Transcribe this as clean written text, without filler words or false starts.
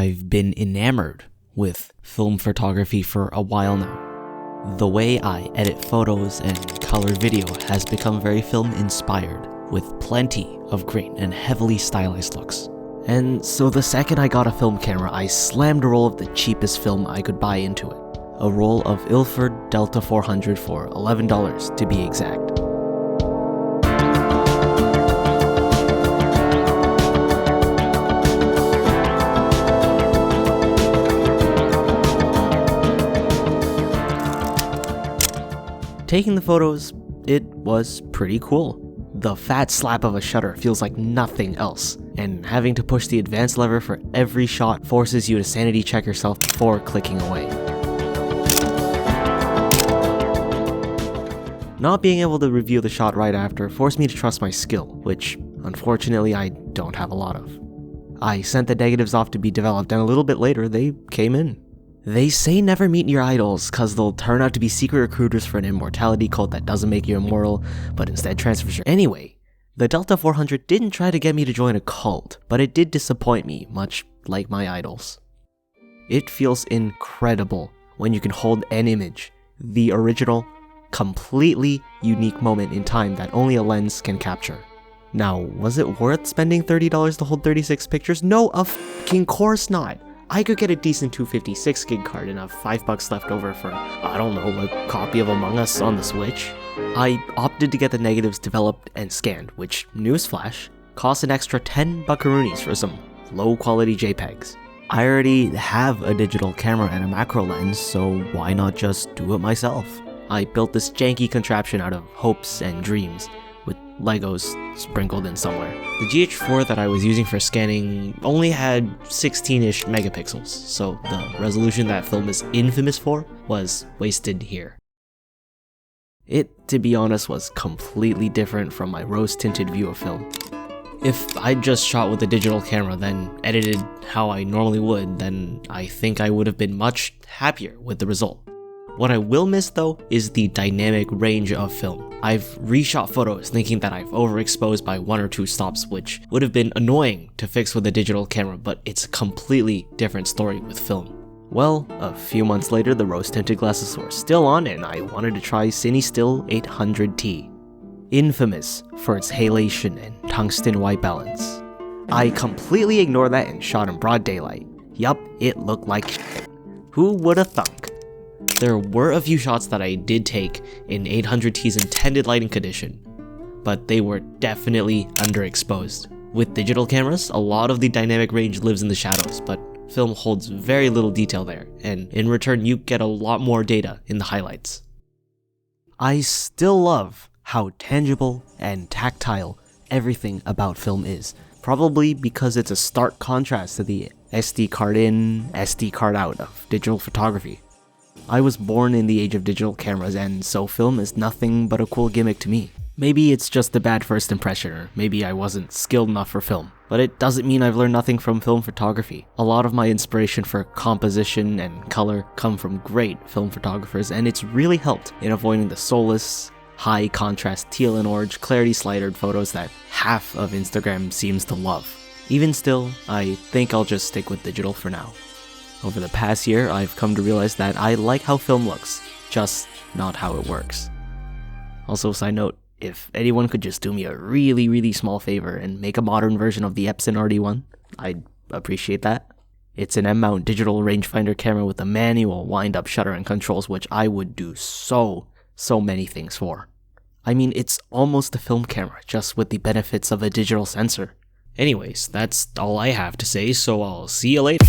I've been enamored with film photography for a while now. The way I edit photos and color video has become very film-inspired, with plenty of great and heavily stylized looks. And so the second I got a film camera, I slammed a roll of the cheapest film I could buy into it. A roll of Ilford Delta 400 for $11 to be exact. Taking the photos, it was pretty cool. The fat slap of a shutter feels like nothing else, and having to push the advanced lever for every shot forces you to sanity check yourself before clicking away. Not being able to review the shot right after forced me to trust my skill, which unfortunately I don't have a lot of. I sent the negatives off to be developed, and a little bit later they came in. They say never meet your idols, cause they'll turn out to be secret recruiters for an immortality cult that doesn't make you immortal, but instead transfers your— Anyway, the Delta 400 didn't try to get me to join a cult, but it did disappoint me, much like my idols. It feels incredible when you can hold an image, the original, completely unique moment in time that only a lens can capture. Now, was it worth spending $30 to hold 36 pictures? No, of fucking course not. I could get a decent 256 gig card and have $5 left over for, I don't know, a copy of Among Us on the Switch. I opted to get the negatives developed and scanned, which, newsflash, cost an extra 10 buckaroonies for some low quality JPEGs. I already have a digital camera and a macro lens, so why not just do it myself? I built this janky contraption out of hopes and dreams, with Legos sprinkled in somewhere. The GH4 that I was using for scanning only had 16-ish megapixels, so the resolution that film is infamous for was wasted here. It, to be honest, was completely different from my rose-tinted view of film. If I'd just shot with a digital camera, then edited how I normally would, then I think I would have been much happier with the result. What I will miss though is the dynamic range of film. I've reshot photos thinking that I've overexposed by 1 or 2 stops, which would have been annoying to fix with a digital camera, but it's a completely different story with film. Well, a few months later the rose-tinted glasses were still on and I wanted to try Cinestill 800T. Infamous for its halation and tungsten white balance. I completely ignored that and shot in broad daylight. Yup, it looked like shit. Who would've thunk? There were a few shots that I did take in 800T's intended lighting condition, but they were definitely underexposed. With digital cameras, a lot of the dynamic range lives in the shadows, but film holds very little detail there, and in return you get a lot more data in the highlights. I still love how tangible and tactile everything about film is, probably because it's a stark contrast to the SD card in, SD card out of digital photography. I was born in the age of digital cameras, and so film is nothing but a cool gimmick to me. Maybe it's just a bad first impression, or maybe I wasn't skilled enough for film, but it doesn't mean I've learned nothing from film photography. A lot of my inspiration for composition and color come from great film photographers, and it's really helped in avoiding the soulless, high contrast teal and orange clarity slidered photos that half of Instagram seems to love. Even still, I think I'll just stick with digital for now. Over the past year, I've come to realize that I like how film looks, just not how it works. Also, side note, if anyone could just do me a really small favor and make a modern version of the Epson RD1, I'd appreciate that. It's an M-mount digital rangefinder camera with a manual wind-up shutter and controls, which I would do so many things for. I mean, it's almost a film camera, just with the benefits of a digital sensor. Anyways, that's all I have to say, so I'll see you later.